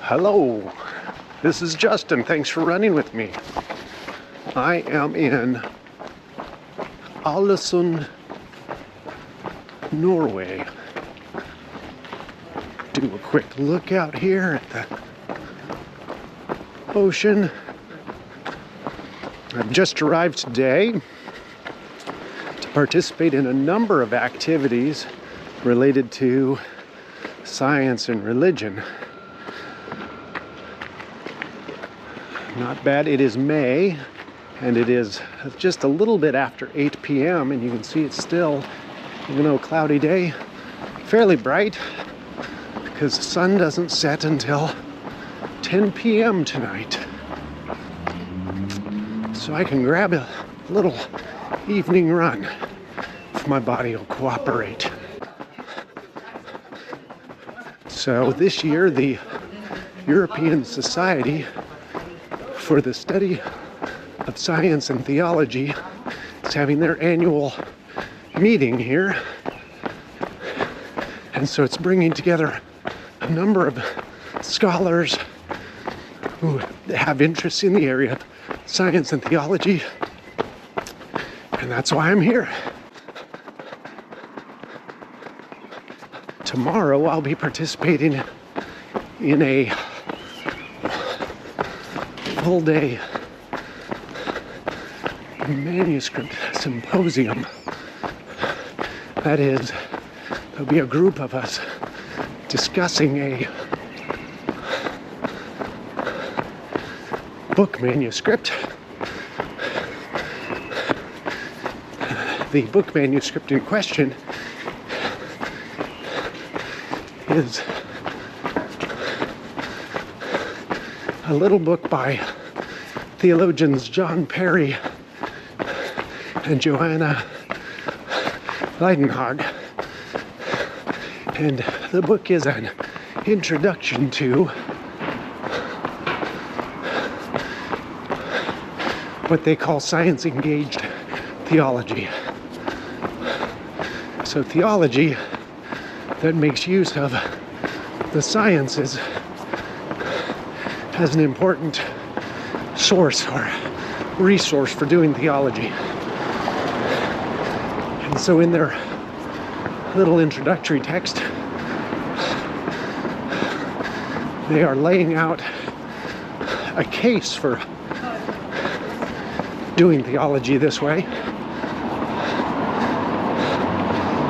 Hello, this is Justin. Thanks for running with me. I am in Ålesund, Norway. Do a quick look out here at the ocean. I've just arrived today to participate in a number of activities related to science and religion. Not bad. It is May, and it is just a little bit after 8 p.m. and you can see it's still, even though a cloudy day, fairly bright because the sun doesn't set until 10 p.m. tonight. So I can grab a little evening run if my body will cooperate. So this year, the European Society for the Study of Science and Theology is having their annual meeting here. And so it's bringing together a number of scholars who have interests in the area of science and theology. And that's why I'm here. Tomorrow I'll be participating in a full-day manuscript symposium. That is, there'll be a group of us discussing a book manuscript. The book manuscript in question is a little book by theologians John Perry and Joanna Leidenhag. And the book is an introduction to what they call science-engaged theology. So theology that makes use of the sciences as an important source or resource for doing theology. And so in their little introductory text, they are laying out a case for doing theology this way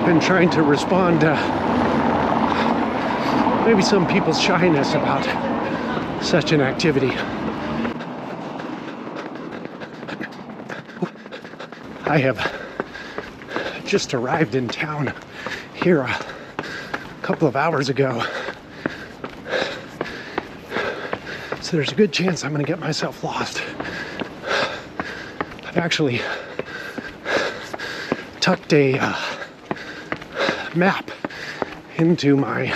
and trying to respond to maybe some people's shyness about such an activity. I have just arrived in town here a couple of hours ago, so there's a good chance I'm going to get myself lost. I've actually tucked a map into my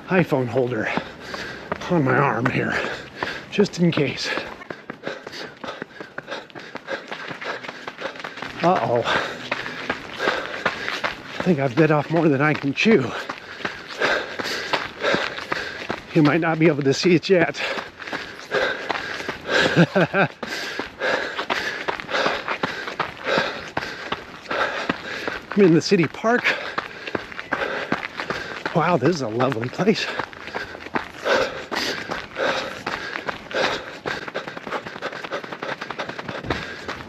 iPhone holder on my arm here, just in case. Uh-oh. I think I've bit off more than I can chew. You might not be able to see it yet. I'm in the city park. Wow, this is a lovely place.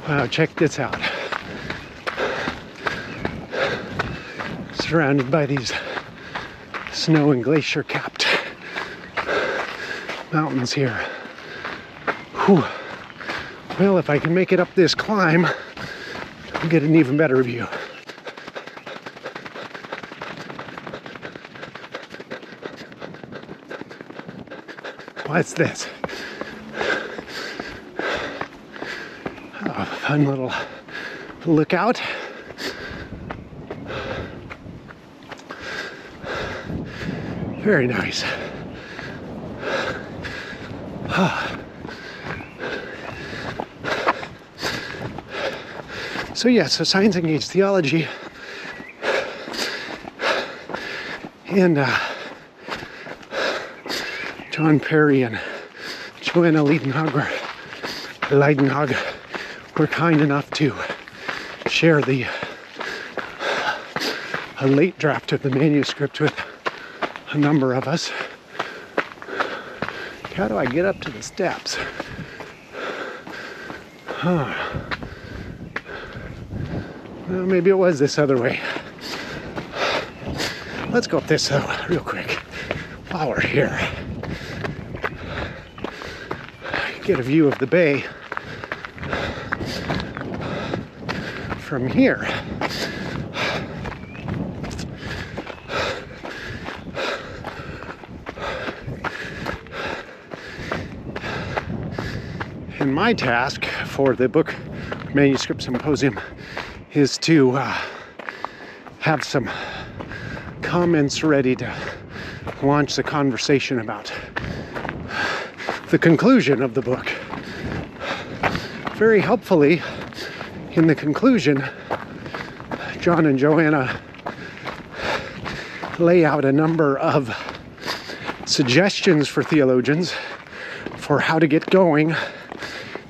Wow, check this out. Surrounded by these snow and glacier capped mountains here. Whew. Well, if I can make it up this climb, I'll get an even better view. What's this? Oh, fun little lookout. Very nice. So yeah, so science engaged theology, and John Perry and Joanna Leidenhag were kind enough to share a late draft of the manuscript with a number of us. How do I get up to the steps? Well, maybe it was this other way. Let's go up this real quick while we're here. Get a view of the bay from here. And my task for the book manuscript symposium is to have some comments ready to launch the conversation about the conclusion of the book. Very helpfully, in the conclusion, John and Joanna lay out a number of suggestions for theologians for how to get going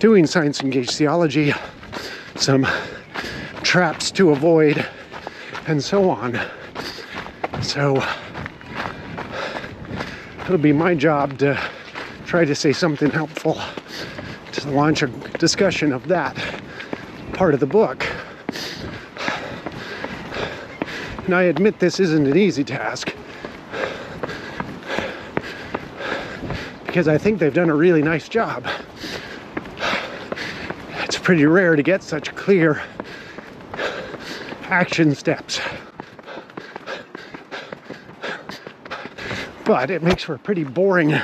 doing science-engaged theology, some traps to avoid, and so on. So it'll be my job to try to say something helpful to launch a discussion of that part of the book. And I admit this isn't an easy task, because I think they've done a really nice job. It's pretty rare to get such clear action steps. But it makes for a pretty boring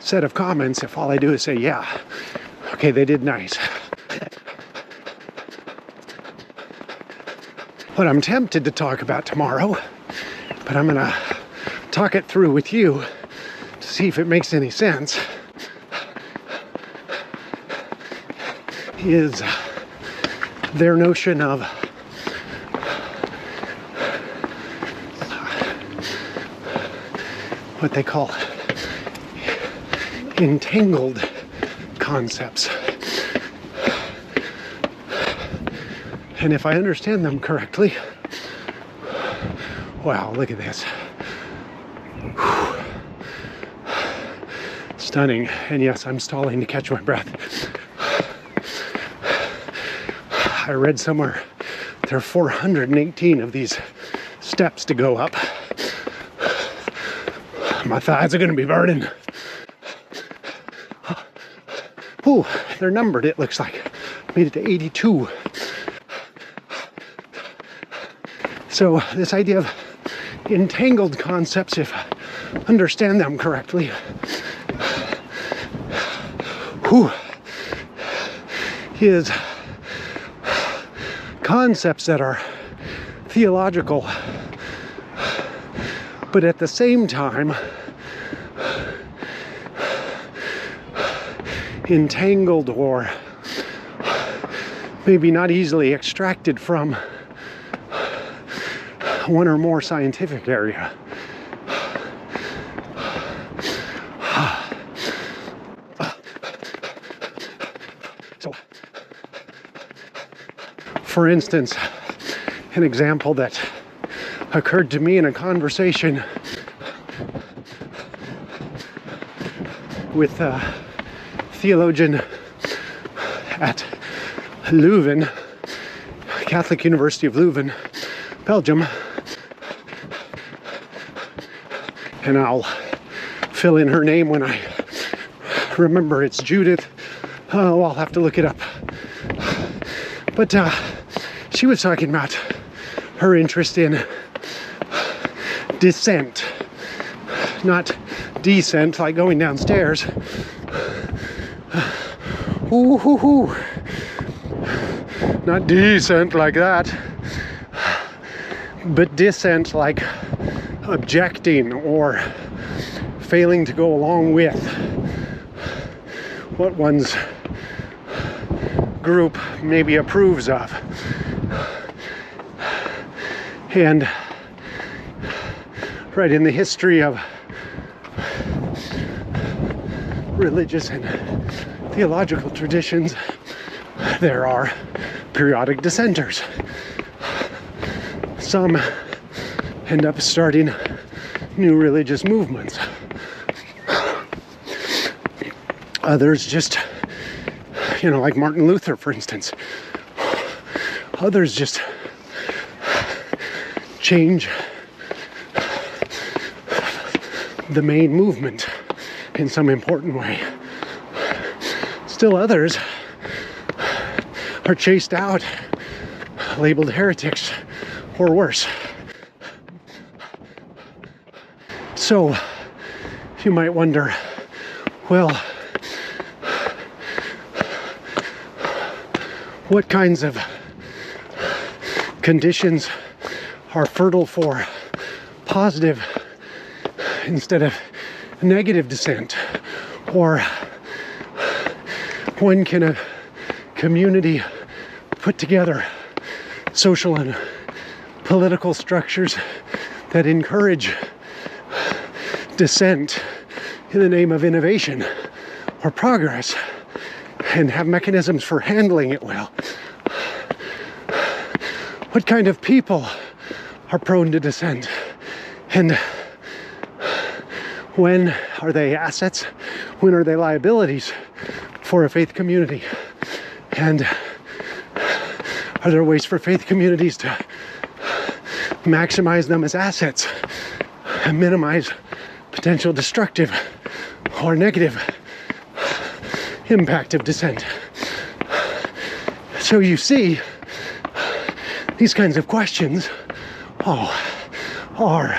set of comments if all I do is say, yeah, okay, they did nice. What I'm tempted to talk about tomorrow, but I'm gonna talk it through with you to see if it makes any sense, is their notion of what they call entangled concepts. And if I understand them correctly, wow, look at this. Whew. Stunning. And yes, I'm stalling to catch my breath. I read somewhere there are 418 of these steps to go up. My thighs are going to be burning. Ooh, they're numbered, it looks like. Made it to 82. So this idea of entangled concepts, if I understand them correctly, is concepts that are theological, but at the same time entangled or maybe not easily extracted from one or more scientific area. So, for instance, an example that occurred to me in a conversation with a theologian at Leuven, Catholic University of Leuven, Belgium, and I'll fill in her name when I remember. It's Judith. Oh, I'll have to look it up. But she was talking about her interest in descent, not descent like going downstairs. Not descent like that, but descent like objecting or failing to go along with what one's group maybe approves of. And right in the history of religious and theological traditions, there are periodic dissenters. Some end up starting new religious movements. Others just, like Martin Luther, for instance. Others just change the main movement in some important way. Still others are chased out, labeled heretics, or worse. So, you might wonder, well, what kinds of conditions are fertile for positive instead of negative dissent? Or when can a community put together social and political structures that encourage dissent in the name of innovation or progress, and have mechanisms for handling it well? What kind of people are prone to dissent? And when are they assets? When are they liabilities for a faith community? And are there ways for faith communities to maximize them as assets and minimize potential destructive or negative impact of dissent? So you see, these kinds of questions are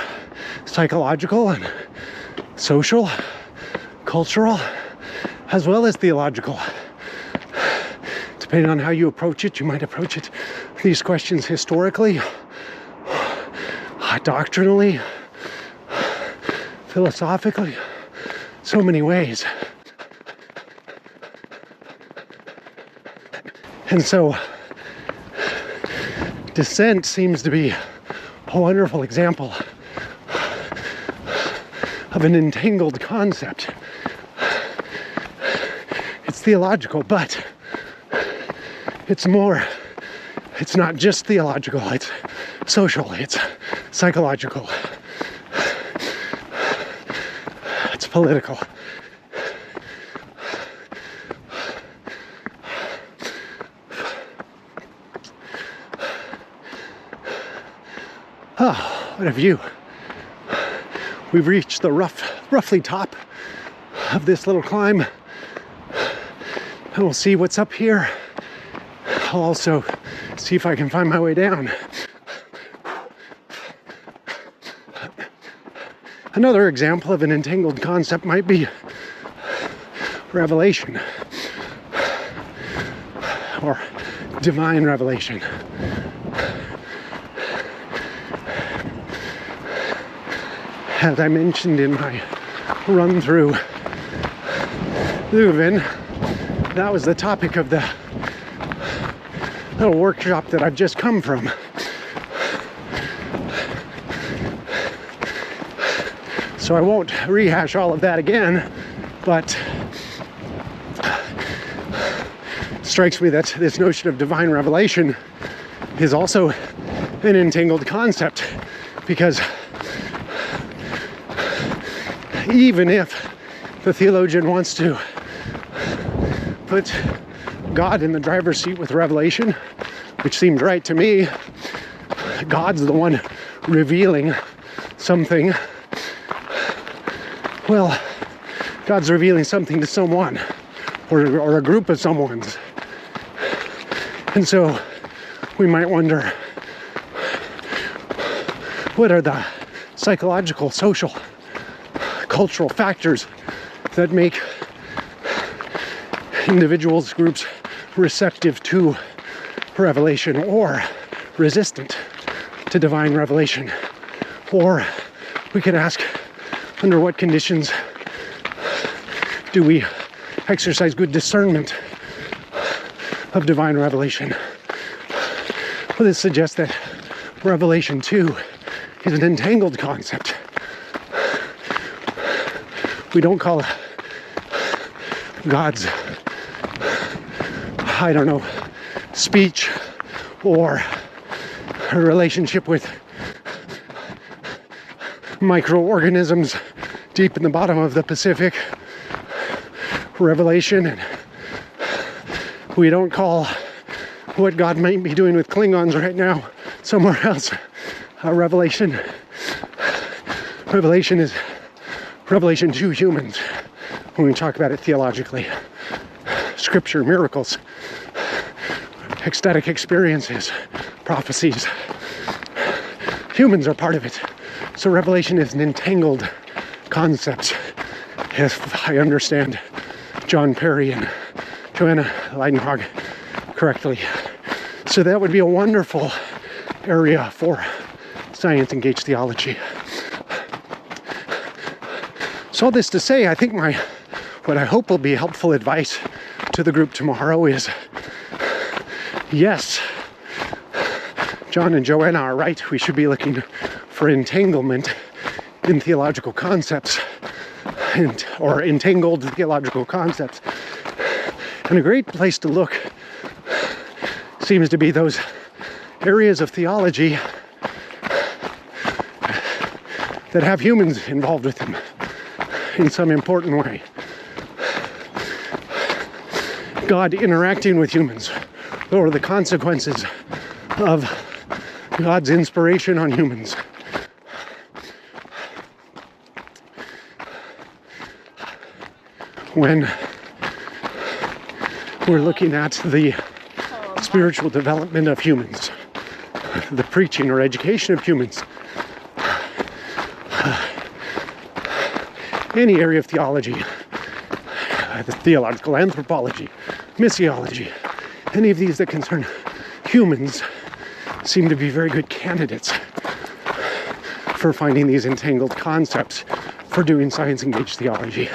psychological and social, cultural, as well as theological. Depending on how you approach it, you might approach these questions historically, doctrinally, philosophically, so many ways. And so, dissent seems to be a wonderful example of an entangled concept. It's theological, but it's not just theological, it's social, it's psychological, it's political. Oh, what a view. We've reached the roughly top of this little climb. And we'll see what's up here. I'll also see if I can find my way down. Another example of an entangled concept might be revelation, or divine revelation. As I mentioned in my run through Leuven, that was the topic of the little workshop that I've just come from. So I won't rehash all of that again, but it strikes me that this notion of divine revelation is also an entangled concept, because even if the theologian wants to put God in the driver's seat with revelation, which seems right to me, God's the one revealing something. Well, God's revealing something to someone, or a group of someones. And so we might wonder, what are the psychological, social, cultural factors that make individuals, groups receptive to revelation, or resistant to divine revelation? Or we could ask, under what conditions do we exercise good discernment of divine revelation? Well, this suggests that revelation too is an entangled concept. We don't call God's, I don't know, speech, or a relationship with microorganisms deep in the bottom of the Pacific. Revelation, and we don't call what God might be doing with Klingons right now somewhere else revelation. Revelation is revelation to humans when we talk about it theologically. Scripture, miracles, ecstatic experiences, prophecies. Humans are part of it. So revelation is an entangled concept, if I understand John Perry and Joanna Leidenhog correctly. So that would be a wonderful area for science-engaged theology. So all this to say, I think what I hope will be helpful advice to the group tomorrow is, yes, John and Joanna are right. We should be looking for entanglement in theological concepts, or entangled theological concepts. And a great place to look seems to be those areas of theology that have humans involved with them in some important way. God interacting with humans, or the consequences of God's inspiration on humans. When we're looking at the spiritual development of humans, the preaching or education of humans, any area of theology, the theological anthropology, missiology, any of these that concern humans seem to be very good candidates for finding these entangled concepts for doing science-engaged theology.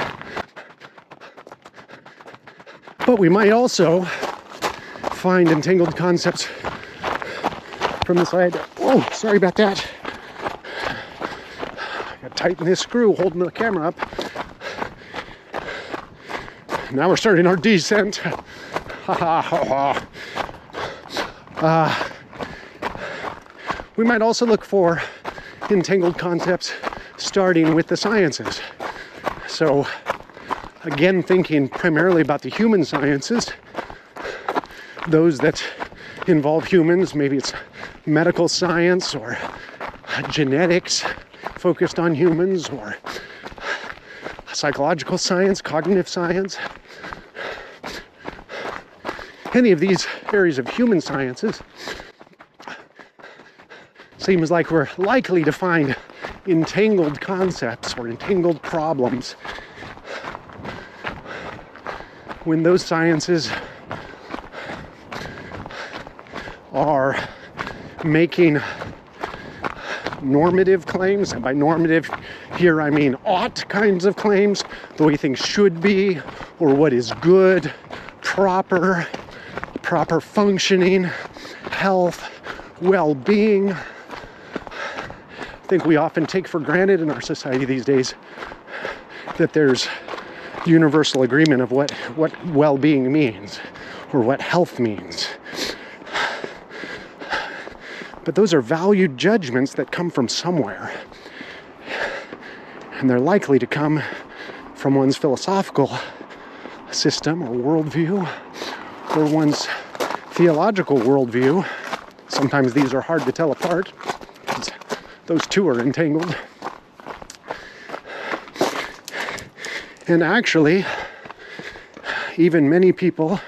But we might also find entangled concepts from the side. Oh, sorry about that. I got to tighten this screw holding the camera up. Now we're starting our descent. We might also look for entangled concepts starting with the sciences. So, again, thinking primarily about the human sciences, those that involve humans, maybe it's medical science or genetics focused on humans, or psychological science, cognitive science. Any of these areas of human sciences seems like we're likely to find entangled concepts or entangled problems when those sciences are making normative claims, and by normative here I mean ought kinds of claims, the way things should be, or what is good, proper functioning, health, well-being. I think we often take for granted in our society these days that there's universal agreement of what well-being means, or what health means. But those are valued judgments that come from somewhere. And they're likely to come from one's philosophical system or worldview, or one's theological worldview. Sometimes these are hard to tell apart, because those two are entangled. And actually, even many people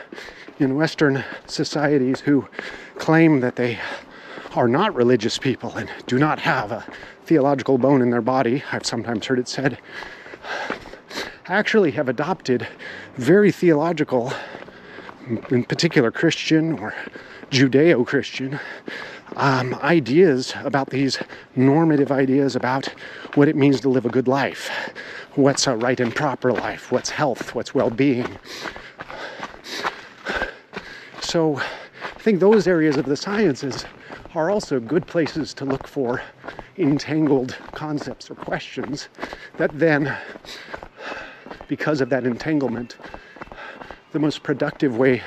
in Western societies who claim that they are not religious people and do not have a theological bone in their body, I've sometimes heard it said, actually have adopted very theological, in particular Christian or Judeo-Christian, ideas about these normative ideas about what it means to live a good life, what's a right and proper life, what's health, what's well-being. So I think those areas of the sciences are also good places to look for entangled concepts or questions that then, because of that entanglement, the most productive way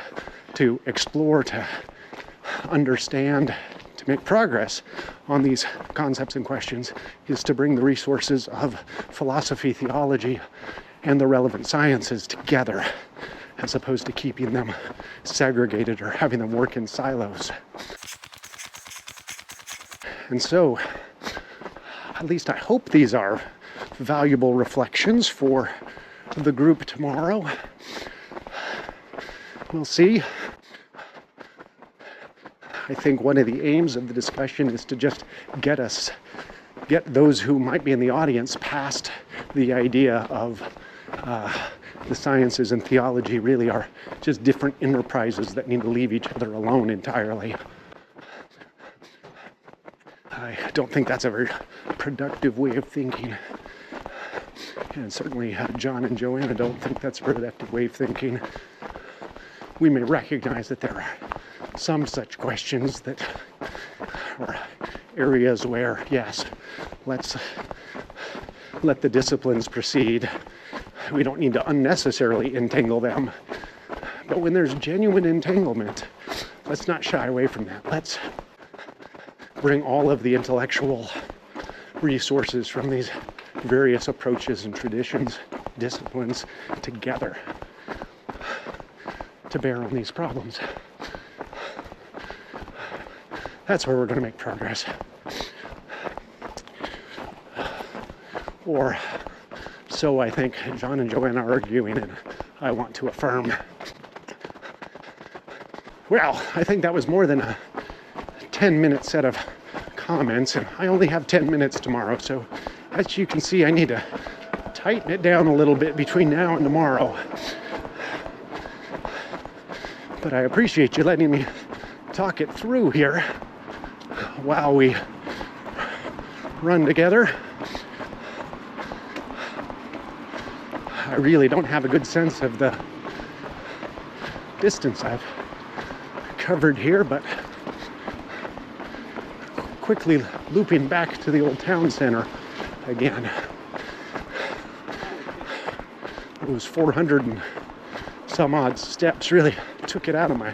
to explore, to understand, to make progress on these concepts and questions is to bring the resources of philosophy, theology, and the relevant sciences together, as opposed to keeping them segregated or having them work in silos. And so, at least I hope these are valuable reflections for the group tomorrow. We'll see. I think one of the aims of the discussion is to just get those who might be in the audience past the idea of the sciences and theology really are just different enterprises that need to leave each other alone entirely. I don't think that's a very productive way of thinking. And certainly John and Joanna don't think that's a productive way of thinking. We may recognize that there are some such questions that are areas where, yes, let's let the disciplines proceed. We don't need to unnecessarily entangle them. But when there's genuine entanglement, let's not shy away from that. Let's bring all of the intellectual resources from these various approaches and traditions, disciplines together to bear on these problems. That's where we're going to make progress. Or so I think John and Joanna are arguing, and I want to affirm. Well, I think that was more than a 10-minute set of comments, and I only have 10 minutes tomorrow, so as you can see, I need to tighten it down a little bit between now and tomorrow. But I appreciate you letting me talk it through here while we run together. I really don't have a good sense of the distance I've covered here, but quickly looping back to the old town center again. Those 400 and some odd steps really took it out of my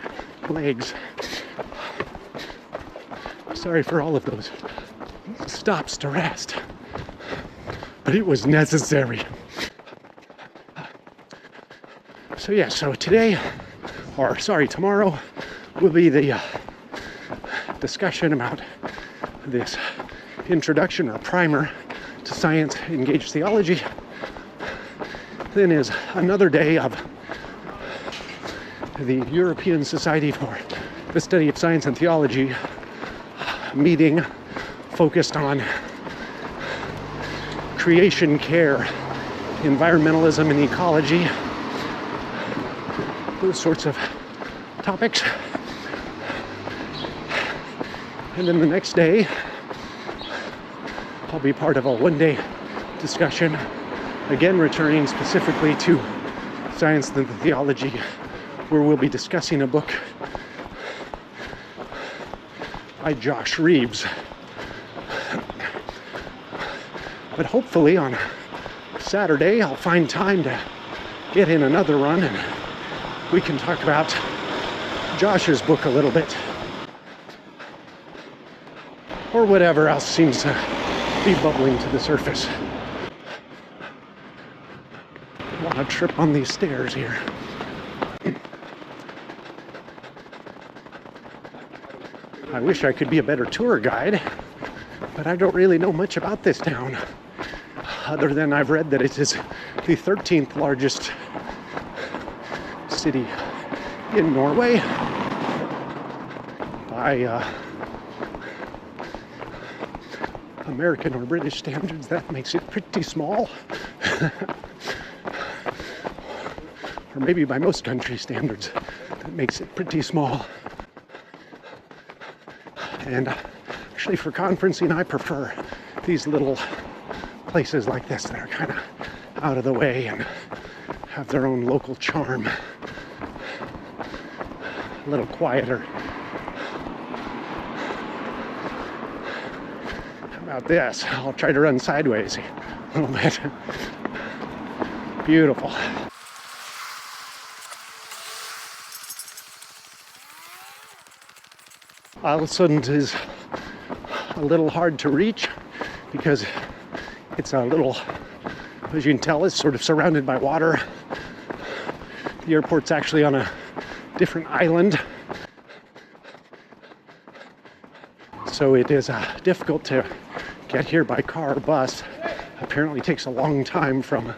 legs. Sorry for all of those stops to rest, but it was necessary. So tomorrow will be the discussion about this introduction or primer to science-engaged theology. Then is another day of the European Society for the Study of Science and Theology meeting focused on creation care, environmentalism and ecology, those sorts of topics. And then the next day, I'll be part of a one-day discussion, again returning specifically to science and theology, where we'll be discussing a book by Josh Reeves. But hopefully on Saturday, I'll find time to get in another run and we can talk about Josh's book a little bit. Or whatever else seems to be bubbling to the surface. I want to trip on these stairs here. I wish I could be a better tour guide, but I don't really know much about this town, other than I've read that it is the 13th largest city in Norway by American or British standards. That makes it pretty small. Or maybe by most country standards, that makes it pretty small. And actually for conferencing, I prefer these little places like this that are kind of out of the way and have their own local charm. A little quieter. How about this? I'll try to run sideways a little bit. Beautiful. Ålesund is a little hard to reach because it's a little, as you can tell, it's sort of surrounded by water. The airport's actually on a different island, so it is difficult to get here by car or bus. Apparently takes a long time from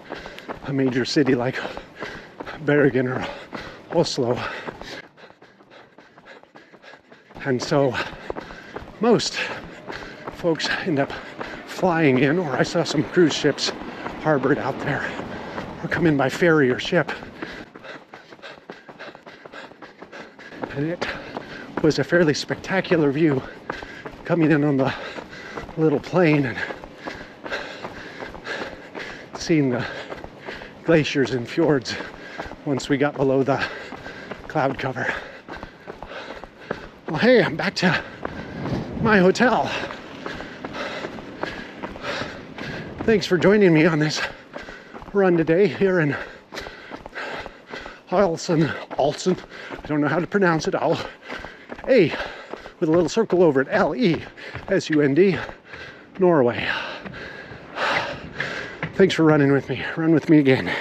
a major city like Barrett or Oslo. And so most folks end up flying in, or I saw some cruise ships harbored out there, or come in by ferry or ship. And it was a fairly spectacular view coming in on the little plane and seeing the glaciers and fjords once we got below the cloud cover. Well, hey, I'm back to my hotel. Thanks for joining me on this run today here in Ålesund. I don't know how to pronounce it. A with a little circle over it. L-E-S-U-N-D, Norway. Thanks for running with me. Run with me again.